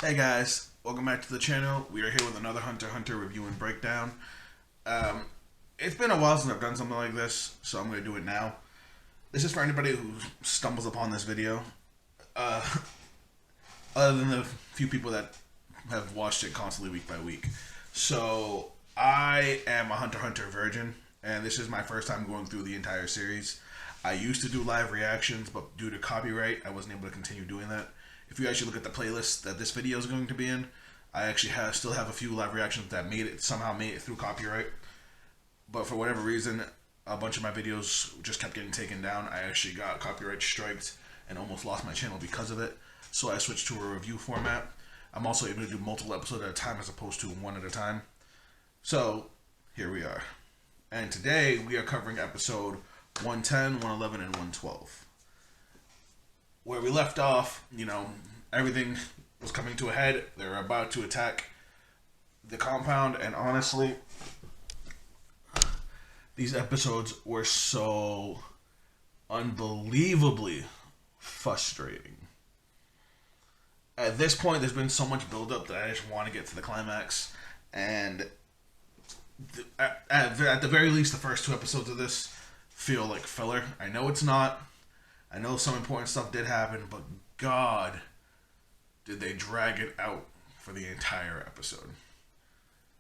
Hey guys, welcome back to the channel. We are here with another Hunter x Hunter review and breakdown. Um, it's been a while since I've done something like this, so I'm going to do it now. This is for anybody who stumbles upon this video. Uh, Other than the few people that have watched it constantly week by week. So, I am a Hunter x Hunter virgin, and this is my first time going through the entire series. I used to do live reactions, but due to copyright, I wasn't able to continue doing that. If you actually look at the playlist that this video is going to be in, I actually still have a few live reactions that somehow made it through copyright. But for whatever reason, a bunch of my videos just kept getting taken down. I actually got copyright striked and almost lost my channel because of it. So I switched to a review format. I'm also able to do multiple episodes at a time as opposed to one at a time. So here we are. And today we are covering episode 110, 111, and 112. Where we left off, everything was coming to a head. They were about to attack the compound, and honestly, these episodes were so unbelievably frustrating. At this point, there's been so much buildup that I just want to get to the climax, and at the very least, the first two episodes of this feel like filler. I know it's not. I know some important stuff did happen, but God, did they drag it out for the entire episode.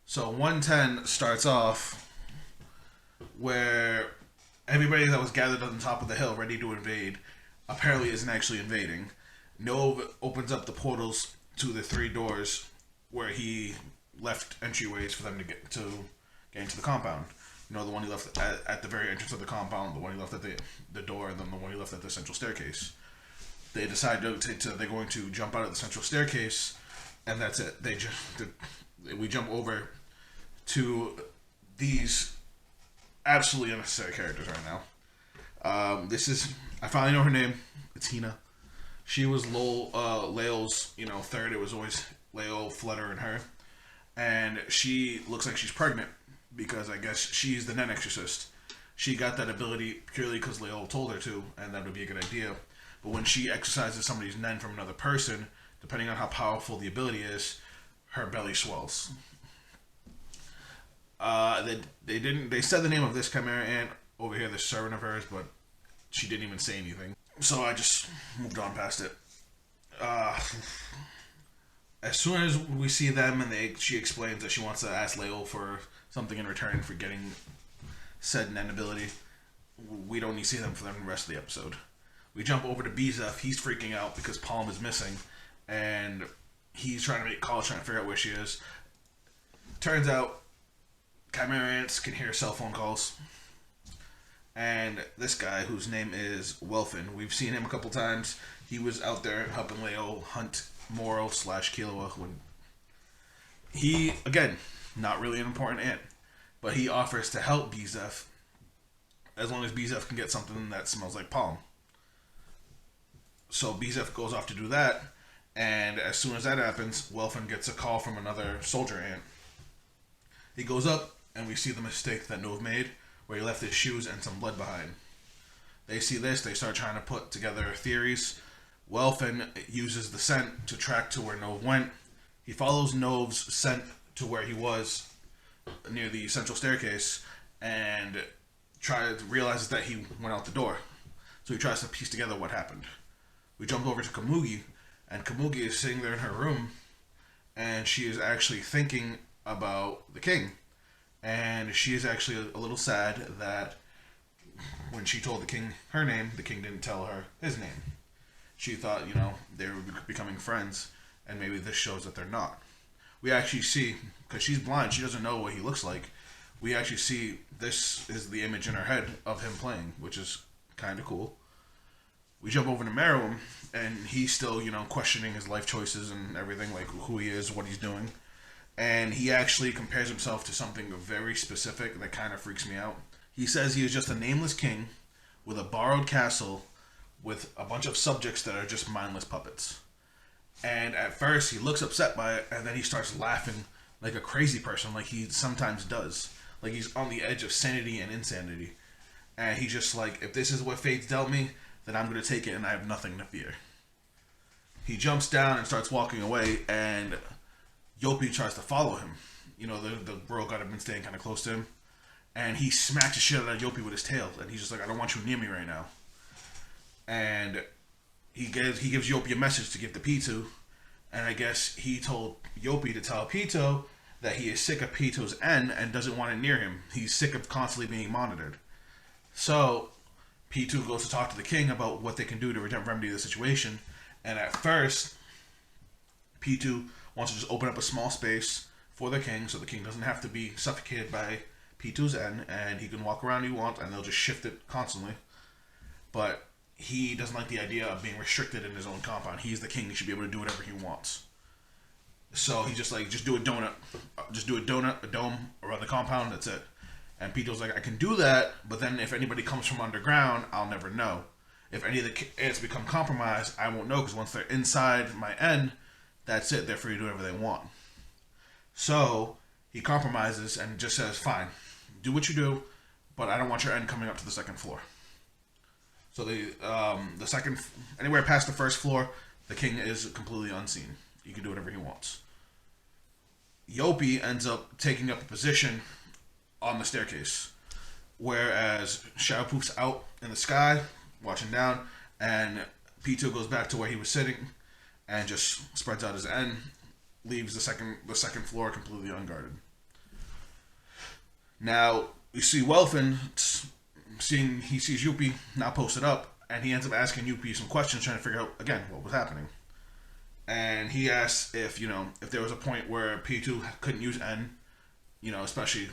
So 110 starts off where everybody that was gathered on the top of the hill ready to invade apparently isn't actually invading. Nov opens up the portals to the three doors where he left entryways for them to get into the compound. The one he left at the very entrance of the compound, the one he left at the door, and then the one he left at the central staircase. They decide they're going to jump out of the central staircase, and that's it. We jump over to these absolutely unnecessary characters right now. I finally know her name. It's Hina. She was Lael's, third. It was always Lael, Flutter, and her. And she looks like she's pregnant because I guess she's the Nen Exorcist. She got that ability purely because Lael told her to, and that would be a good idea. But when she exercises somebody's Nen from another person, depending on how powerful the ability is, her belly swells. They said the name of this Chimera Ant over here, this servant of hers, but she didn't even say anything. So I just moved on past it. As soon as we see them and she explains that she wants to ask Lael for something in return for getting said Nen ability, we don't need to see them for the rest of the episode. We jump over to Beezef. He's freaking out because Palm is missing, and he's trying to make calls, trying to figure out where she is. Turns out Chimera Ants can hear cell phone calls, and this guy, whose name is Welfin, we've seen him a couple times. He was out there helping Lael hunt Moro / Killua when he, again, not really an important ant, but he offers to help Beezef as long as Beezef can get something that smells like palm. So Beezef goes off to do that, and as soon as that happens, Welfin gets a call from another soldier ant. He goes up, and we see the mistake that Nov made, where he left his shoes and some blood behind. They see this, they start trying to put together theories. Welfin uses the scent to track to where Nov went. He follows Nov's scent to where he was near the central staircase and realizes that he went out the door. So he tries to piece together what happened. We jump over to Komugi, and Komugi is sitting there in her room, and she is actually thinking about the king. And she is actually a little sad that when she told the king her name, the king didn't tell her his name. She thought, they were becoming friends, and maybe this shows that they're not. We actually see, because she's blind, she doesn't know what he looks like. We actually see this is the image in her head of him playing, which is kind of cool. We jump over to Meruem, and he's still, questioning his life choices and everything, like who he is, what he's doing. And he actually compares himself to something very specific that kind of freaks me out. He says he is just a nameless king with a borrowed castle with a bunch of subjects that are just mindless puppets. And at first, he looks upset by it, and then he starts laughing like a crazy person, like he sometimes does. Like he's on the edge of sanity and insanity. And he's just like, if this is what fate's dealt me, then I'm going to take it and I have nothing to fear. He jumps down and starts walking away, and Yopi tries to follow him. The royal guard had been staying kind of close to him, and he smacks the shit out of Yopi with his tail, and he's just like, I don't want you near me right now. And he gives Yopi a message to give to Pitou, and I guess he told Yopi to tell Pitou that he is sick of Pitou's end and doesn't want it near him. He's sick of constantly being monitored. So Pitou goes to talk to the king about what they can do to remedy the situation, and at first Pitou wants to just open up a small space for the king so the king doesn't have to be suffocated by Pitou's end, and he can walk around he wants, and they'll just shift it constantly. But he doesn't like the idea of being restricted in his own compound. He's the king. He should be able to do whatever he wants. So he's just like, just do a donut. Just do a dome around the compound. That's it. And Pitou's like, I can do that, but then if anybody comes from underground, I'll never know. If any of the ants become compromised, I won't know, because once they're inside my end, that's it. They're free to do whatever they want. So he compromises and just says, fine, do what you do, but I don't want your end coming up to the second floor. So the second, anywhere past the first floor, the king is completely unseen. He can do whatever he wants. Yopi ends up taking up a position on the staircase, whereas Shao-Poof's out in the sky, watching down, and Pitou goes back to where he was sitting, and just spreads out his end, leaves the second floor completely unguarded. Now you see Welfin he sees Yopi now posted up, and he ends up asking Yopi some questions, trying to figure out again what was happening. And he asks if there was a point where Pitou couldn't use N, especially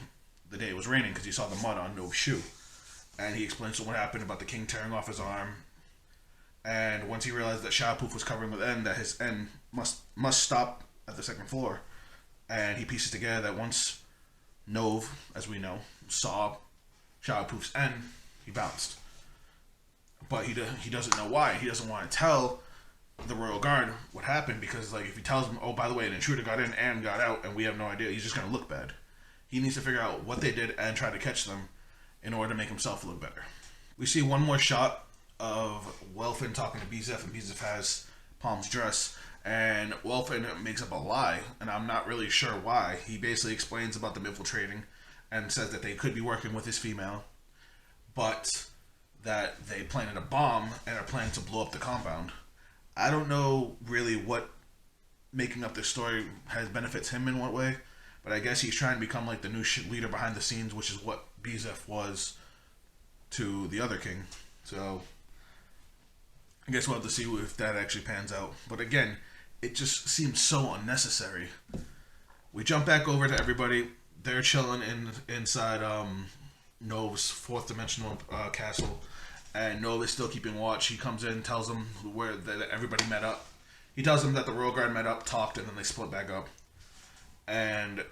the day it was raining, because he saw the mud on Nov's shoe. And he explains what happened about the king tearing off his arm. And once he realized that Shao-Poof was covering with N, that his N must stop at the second floor. And he pieces together that once Nov, as we know, saw Shao-Poof's N, he bounced. But he doesn't know why. He doesn't want to tell the royal guard what happened, because if he tells them, oh, by the way, an intruder got in and got out and we have no idea, he's just going to look bad. He needs to figure out what they did and try to catch them in order to make himself look better. We see one more shot of Welfin talking to Beezef, and Beezef has Palm's dress, and Welfin makes up a lie, and I'm not really sure why. He basically explains about them infiltrating and says that they could be working with his female, but that they planted a bomb and are planning to blow up the compound. I don't know really what making up this story benefits him in what way, but I guess he's trying to become like the new leader behind the scenes, which is what Beezef was to the other king. So I guess we'll have to see if that actually pans out. But again, it just seems so unnecessary. We jump back over to everybody. They're chilling inside Nov's fourth dimensional castle, and Nov is still keeping watch. He comes in, tells them where that everybody met up. He tells them that the royal guard met up, talked, and then they split back up. And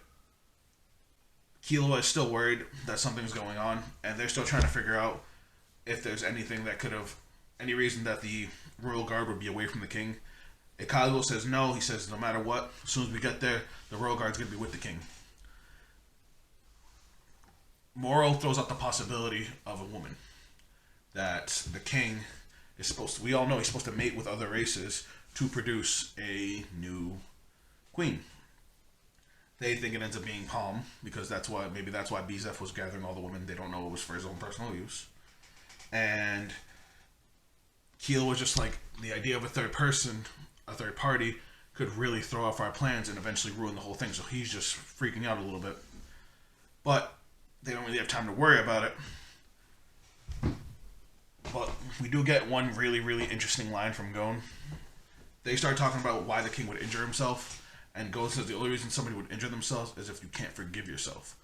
Killua is still worried that something's going on, and they're still trying to figure out if there's anything that could have, any reason that the royal guard would be away from the king. Ikago says no. He says no matter what, as soon as we get there, the royal guard's going to be with the king. Moro throws out the possibility of a woman. That the king is supposed to, we all know he's supposed to mate with other races to produce a new queen. They think it ends up being Palm, because maybe that's why Beezef was gathering all the women. They don't know it was for his own personal use. And Keel was just like, the idea of a third party, could really throw off our plans and eventually ruin the whole thing. So he's just freaking out a little bit. But they don't really have time to worry about it. But we do get one really, really interesting line from Gon. They start talking about why the king would injure himself, and Gon says the only reason somebody would injure themselves is if you can't forgive yourself.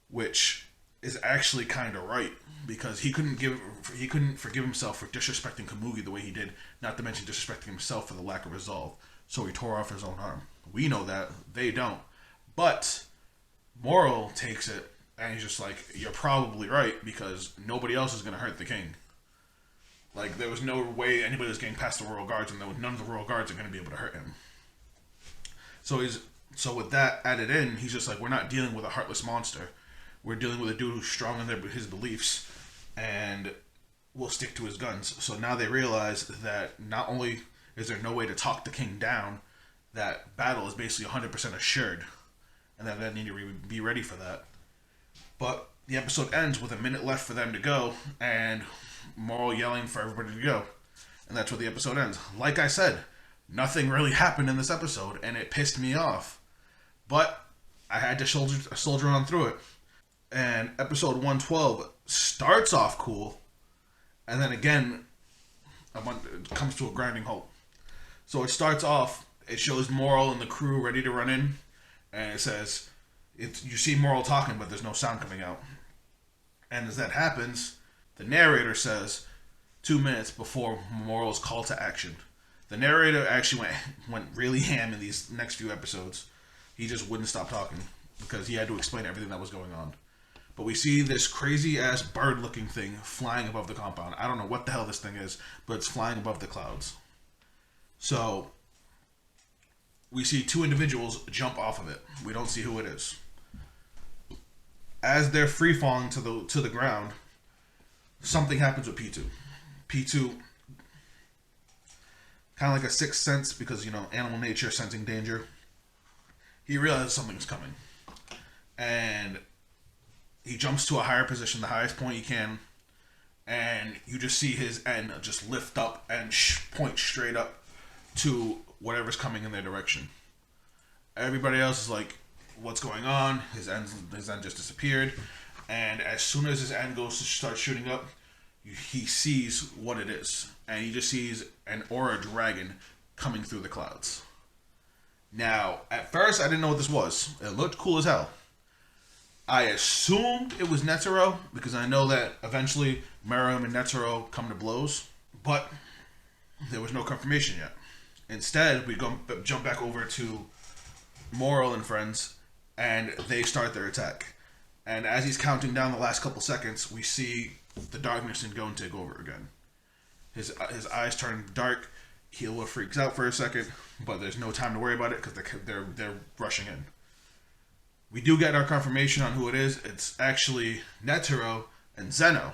Which is actually kind of right, because he couldn't forgive himself for disrespecting Komugi the way he did, not to mention disrespecting himself for the lack of resolve. So he tore off his own arm. We know that. They don't. But Moro takes it, and he's just like, you're probably right, because nobody else is going to hurt the king. Like, there was no way anybody was getting past the royal guards, and none of the royal guards are going to be able to hurt him. So with that added in, he's just like, we're not dealing with a heartless monster. We're dealing with a dude who's strong in his beliefs, and will stick to his guns. So now they realize that not only Is there no way to talk the king down that battle is basically 100% assured, and that they need to be ready for that? But the episode ends with a minute left for them to go, and Morrill yelling for everybody to go. And that's where the episode ends. Like I said, nothing really happened in this episode, and it pissed me off. But I had to soldier on through it. And episode 112 starts off cool, and then again, it comes to a grinding halt. So it starts off, it shows Morrill and the crew ready to run in, and it says, you see Morrill talking, but there's no sound coming out. And as that happens, the narrator says, 2 minutes before Morrill's call to action. The narrator actually went really ham in these next few episodes. He just wouldn't stop talking because he had to explain everything that was going on. But we see this crazy-ass bird-looking thing flying above the compound. I don't know what the hell this thing is, but it's flying above the clouds. So, we see 2 individuals jump off of it. We don't see who it is. As they're free-falling to the ground, something happens with P2. P2, kind of like a sixth sense, because, animal nature, sensing danger. He realizes something's coming. And he jumps to a higher position, the highest point he can, and you just see his end just lift up and point straight up to whatever's coming in their direction. Everybody else is like, what's going on? His end just disappeared. And as soon as his end goes to start shooting up, he sees what it is. And he just sees an aura dragon coming through the clouds. Now, at first, I didn't know what this was. It looked cool as hell. I assumed it was Netero, because I know that eventually Meruem and Netero come to blows. But there was no confirmation yet. Instead, we jump back over to Morrill and friends, and they start their attack. And as he's counting down the last couple seconds, we see the darkness and go and take over again. His eyes turn dark. Killua freaks out for a second, but there's no time to worry about it because they're rushing in. We do get our confirmation on who it is. It's actually Netero and Zeno.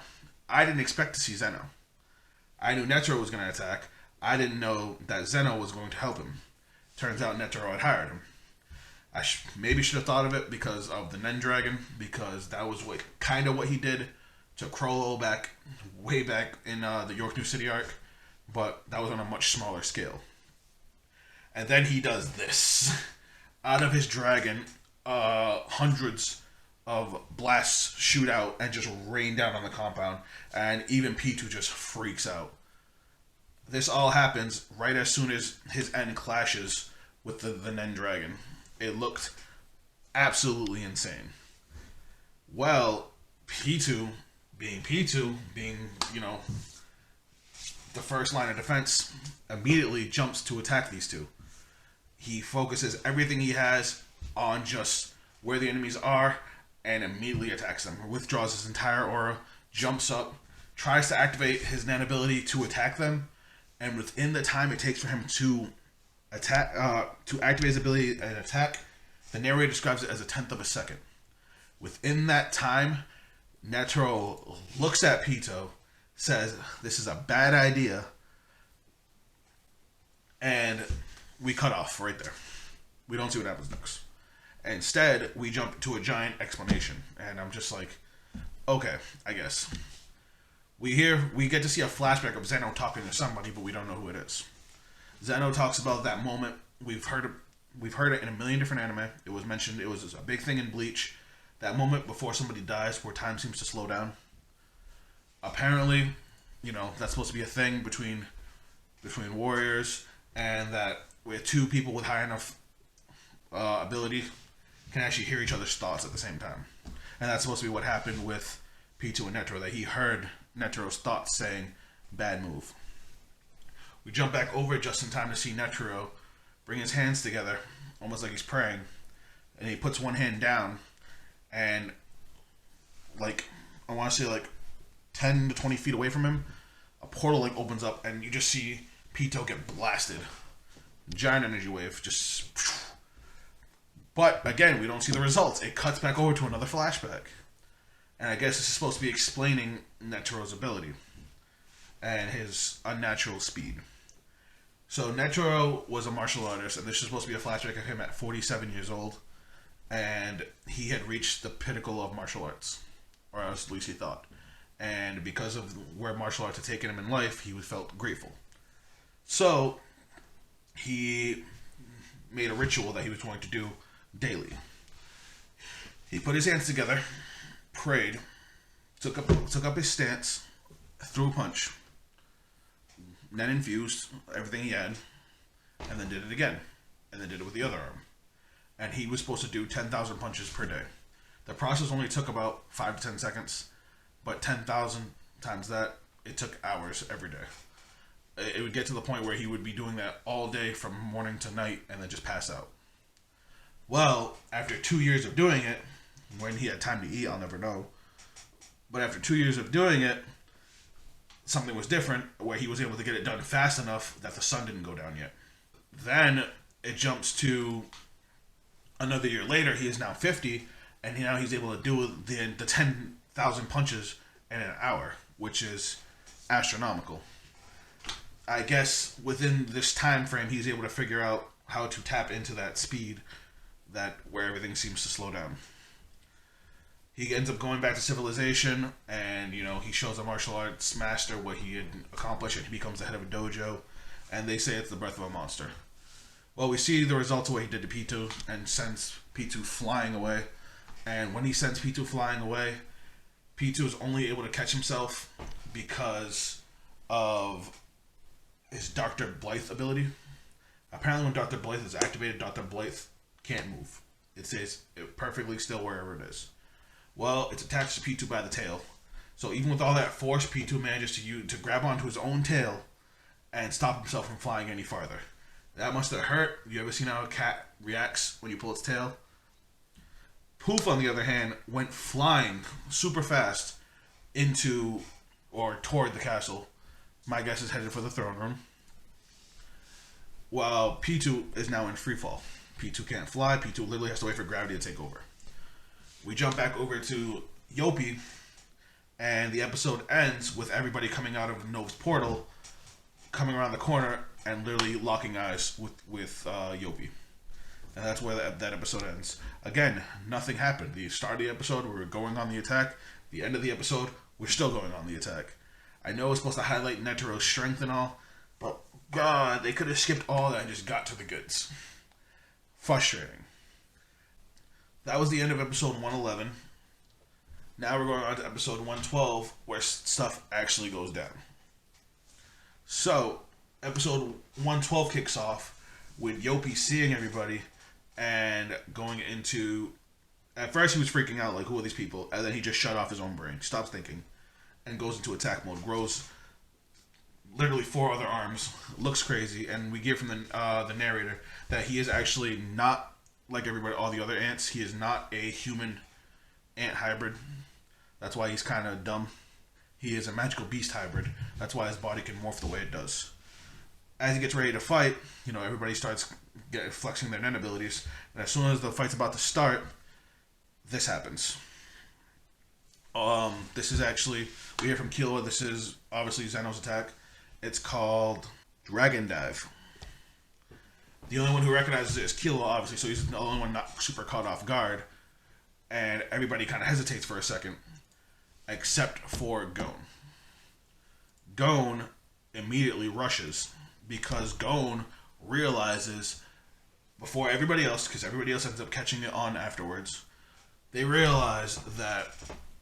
I didn't expect to see Zeno. I knew Netero was going to attack. I didn't know that Zeno was going to help him. Turns out Netero had hired him. I maybe should have thought of it because of the Nen Dragon, because that was kind of what he did to Chrollo way back in the York New City arc, but that was on a much smaller scale. And then he does this. Out of his dragon, hundreds of blasts shoot out and just rain down on the compound, and even P2 just freaks out. This all happens right as soon as his end clashes with the Nen Dragon. It looked absolutely insane. Well, P2, being, the first line of defense, immediately jumps to attack these two. He focuses everything he has on just where the enemies are and immediately attacks them. Withdraws his entire aura, jumps up, tries to activate his Nen ability to attack them, and within the time it takes for him to activate his ability and attack, the narrator describes it as 1/10 of a second. Within that time, Netero looks at Pito, says, "This is a bad idea," and we cut off right there. We don't see what happens next. Instead, we jump to a giant explanation, and I'm just like, okay, I guess. We get to see a flashback of Zeno talking to somebody, but we don't know who it is. Zeno talks about that moment. We've heard it in a million different anime. It was mentioned. It was a big thing in Bleach. That moment before somebody dies, where time seems to slow down. Apparently, that's supposed to be a thing between warriors, and that where two people with high enough ability can actually hear each other's thoughts at the same time. And that's supposed to be what happened with P2 and Netero, that he heard Netero's thoughts saying, "Bad move." We jump back over just in time to see Netero bring his hands together, almost like he's praying, and he puts one hand down, and I want to say 10 to 20 feet away from him, a portal opens up, and you just see Pito get blasted. Giant energy wave, just... But, again, we don't see the results. It cuts back over to another flashback. And I guess this is supposed to be explaining Netero's ability and his unnatural speed. So Netero was a martial artist, and this is supposed to be a flashback of him at 47 years old, and he had reached the pinnacle of martial arts, or at least he thought. And because of where martial arts had taken him in life, he felt grateful. So he made a ritual that he was going to do daily. He put his hands together, prayed, took up his stance, threw a punch, then infused everything he had, and then did it again, and then did it with the other arm. And he was supposed to do 10,000 punches per day. The process only took about 5 to 10 seconds, but 10,000 times that, it took hours every day. It would get to the point where he would be doing that all day from morning to night and then just pass out. Well, after 2 years of doing it, when he had time to eat, I'll never know. But after 2 years of doing it, something was different where he was able to get it done fast enough that the sun didn't go down yet. Then it jumps to another year later. He is now 50, and now he's able to do the 10,000 punches in an hour, which is astronomical. I guess within this time frame, he's able to figure out how to tap into that speed, that where everything seems to slow down. He ends up going back to civilization, and he shows a martial arts master what he had accomplished, and he becomes the head of a dojo. And they say it's the birth of a monster. Well, we see the results of what he did to Pitou, and sends Pitou flying away. And when he sends Pitou flying away, Pitou is only able to catch himself because of his Dr. Blythe ability. Apparently when Dr. Blythe is activated, Dr. Blythe can't move. It stays perfectly still wherever it is. Well, it's attached to Pitou by the tail. So even with all that force, Pitou manages to grab onto his own tail and stop himself from flying any farther. That must have hurt. You ever seen how a cat reacts when you pull its tail? Poof, on the other hand, went flying super fast into or toward the castle. My guess is headed for the throne room. While Pitou is now in freefall. Pitou can't fly. Pitou literally has to wait for gravity to take over. We jump back over to Yopi, and the episode ends with everybody coming out of Nov's portal, coming around the corner, and literally locking eyes with Yopi. And that's where that episode ends. Again, nothing happened. The start of the episode, we were going on the attack. The end of the episode, we're still going on the attack. I know it's supposed to highlight Netero's strength and all, but God, they could have skipped all that and just got to the goods. Frustrating. That was the end of episode 111. Now we're going on to episode 112, where stuff actually goes down. So, episode 112 kicks off with Yopi seeing everybody and going into... At first he was freaking out, like, who are these people? And then he just shut off his own brain, stops thinking, and goes into attack mode. Grows literally 4 other arms, looks crazy, and we get from the narrator that he is actually not like everybody, all the other ants. He is not a human ant hybrid. That's why he's kind of dumb. He is a magical beast hybrid. That's why his body can morph the way it does. As he gets ready to fight, everybody starts flexing their nen abilities, and as soon as the fight's about to start, this happens. This is actually, we hear from Killua, this is obviously Zeno's attack. It's called Dragon Dive. The only one who recognizes it is Killua, obviously, so he's the only one not super caught off guard. And everybody kind of hesitates for a second, except for Gon. Gon immediately rushes, because Gon realizes, before everybody else, because everybody else ends up catching it on afterwards, they realize that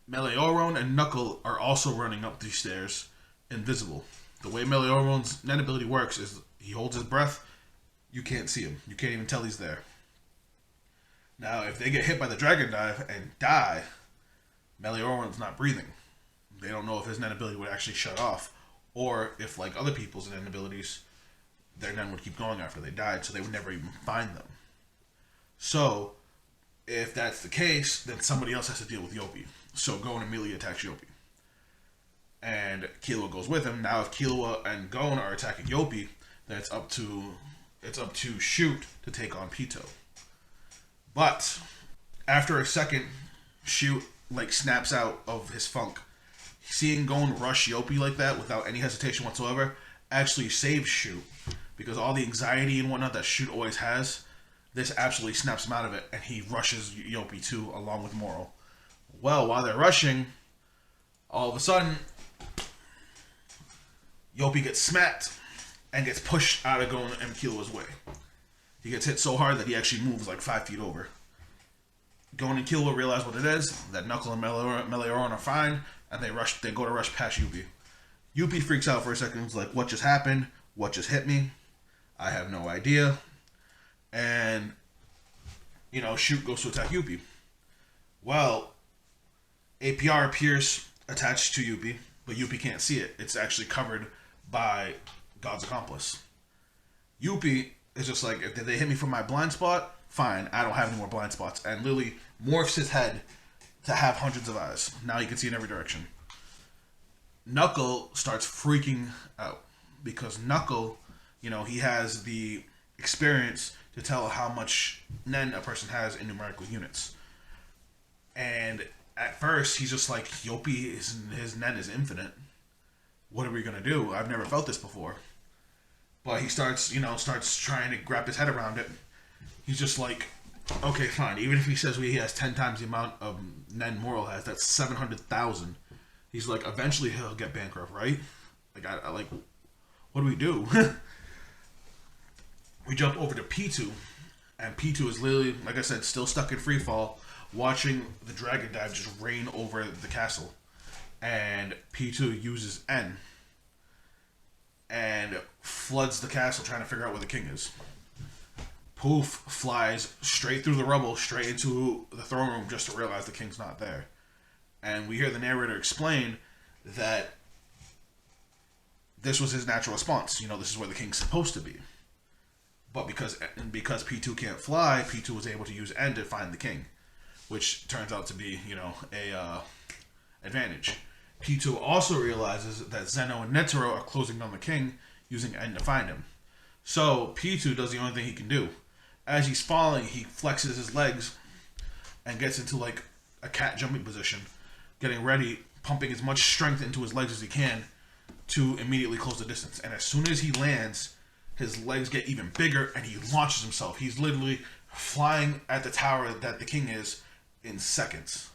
Meleoron and Knuckle are also running up these stairs, invisible. The way Meleoron's nen ability works is he holds his breath, you can't see him. You can't even tell he's there. Now, if they get hit by the Dragon Dive and die, Meleoron's not breathing. They don't know if his nen ability would actually shut off, or if, like other people's nen abilities, their nen would keep going after they died, so they would never even find them. So, if that's the case, then somebody else has to deal with Yopi. So Gon immediately attacks Yopi. And Killua goes with him. Now if Killua and Gon are attacking Yopi, then it's up to Shoot to take on Pitou. But after a second, Shoot snaps out of his funk. Seeing Gon rush Yopi like that without any hesitation whatsoever actually saves Shoot, because all the anxiety and whatnot that Shoot always has, this absolutely snaps him out of it, and he rushes Yopi too, along with Moro. Well, while they're rushing, all of a sudden, Yopi gets smacked and gets pushed out of Gon and Killua's way. He gets hit so hard that he actually moves like 5 feet over. Gon and Killua realize what it is, that Knuckle and Meleoron are fine, and they go to rush past Yopi. Yopi freaks out for a second, he's like, what just happened? What just hit me? I have no idea. And, Shoot goes to attack Yopi. Well, APR appears attached to Yopi, but Yopi can't see it. It's actually covered by God's accomplice. Yopi is just like, if they hit me from my blind spot, fine, I don't have any more blind spots. And Lily morphs his head to have hundreds of eyes. Now you can see in every direction. Knuckle starts freaking out because Knuckle, he has the experience to tell how much Nen a person has in numerical units. And at first, he's just like, Yopi, his Nen is infinite. What are we going to do? I've never felt this before. But he starts trying to wrap his head around it. He's just like, okay, fine. Even if he says he has 10 times the amount of Nen Moro has, that's 700,000. He's like, eventually he'll get bankrupt, right? Like, what do we do? We jump over to P2, and P2 is literally, like I said, still stuck in free fall, watching the dragon dive just rain over the castle. And P2 uses N and floods the castle trying to figure out where the king is. Poof flies straight through the rubble, straight into the throne room just to realize the king's not there. And we hear the narrator explain that this was his natural response. This is where the king's supposed to be. But because P2 can't fly, P2 was able to use N to find the king, which turns out to be, a advantage. P2 also realizes that Zeno and Netero are closing on the king, using N to find him. So P2 does the only thing he can do. As he's falling, he flexes his legs and gets into like a cat jumping position, getting ready, pumping as much strength into his legs as he can to immediately close the distance. And as soon as he lands, his legs get even bigger and he launches himself. He's literally flying at the tower that the king is in seconds.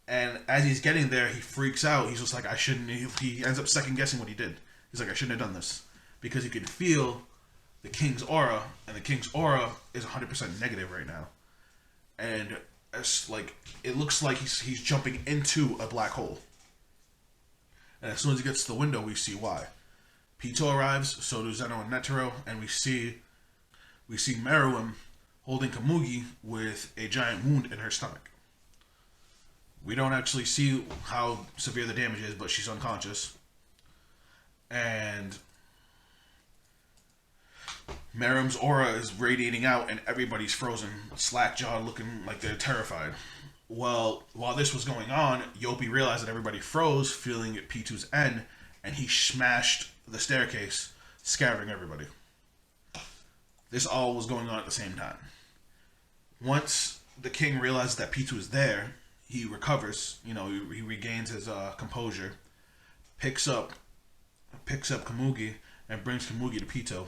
And as he's getting there, he freaks out. He's just like, I shouldn't. He ends up second guessing what he did. He's like, I shouldn't have done this. Because he can feel the king's aura, and the king's aura is 100% negative right now. And it's like, it looks like he's jumping into a black hole. And as soon as he gets to the window, we see why. P2 arrives, so do Zeno and Netero, and we see Meruem holding Komugi with a giant wound in her stomach. We don't actually see how severe the damage is, but she's unconscious. And Meruem's aura is radiating out, and everybody's frozen, slack-jawed, looking like they're terrified. Well, while this was going on, Yopi realized that everybody froze, feeling at P2's end, and he smashed the staircase, scattering everybody. This all was going on at the same time. Once the king realizes that P2 is there, he recovers, he regains his composure, picks up Komugi, and brings Komugi to P2,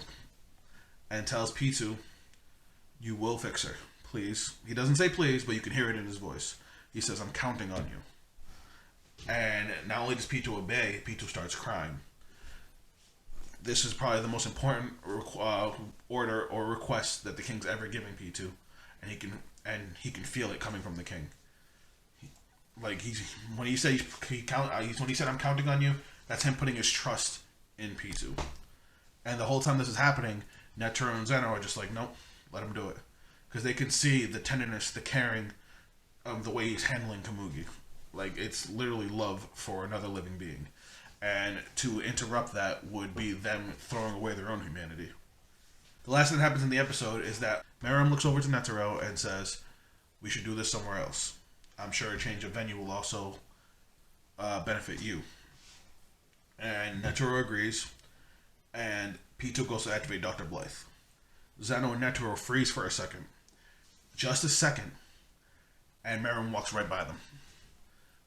and tells P2, you will fix her, please. He doesn't say please, but you can hear it in his voice. He says, I'm counting on you. And not only does P2 obey, P2 starts crying. This is probably the most important order or request that the king's ever given P2, and he can feel it coming from the king. When he said I'm counting on you, that's him putting his trust in P2. And the whole time this is happening, Netero and Zeno are just like, nope, let him do it, because they can see the tenderness, the caring of the way he's handling Komugi. Like, it's literally love for another living being. And to interrupt that would be them throwing away their own humanity. The last thing that happens in the episode is that Meruem looks over to Netero and says, we should do this somewhere else. I'm sure a change of venue will also benefit you. And Netero agrees, and P2 goes to activate Dr. Blythe. Zeno and Netero freeze for a second. Just a second, and Meruem walks right by them.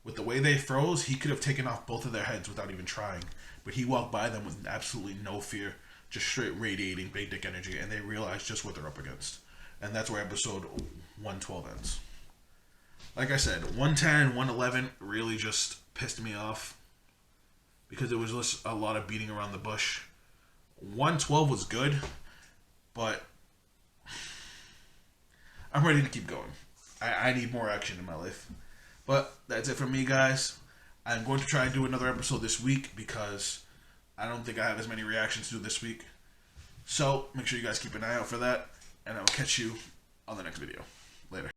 With the way they froze, he could have taken off both of their heads without even trying, but he walked by them with absolutely no fear, just straight radiating big dick energy, and they realize just what they're up against. And that's where episode 112 ends. Like I said, 110 and 111 really just pissed me off because it was just a lot of beating around the bush. 112 was good, but I'm ready to keep going. I need more action in my life. But that's it from me, guys. I'm going to try and do another episode this week because I don't think I have as many reactions to do this week. So make sure you guys keep an eye out for that, and I'll catch you on the next video. Later.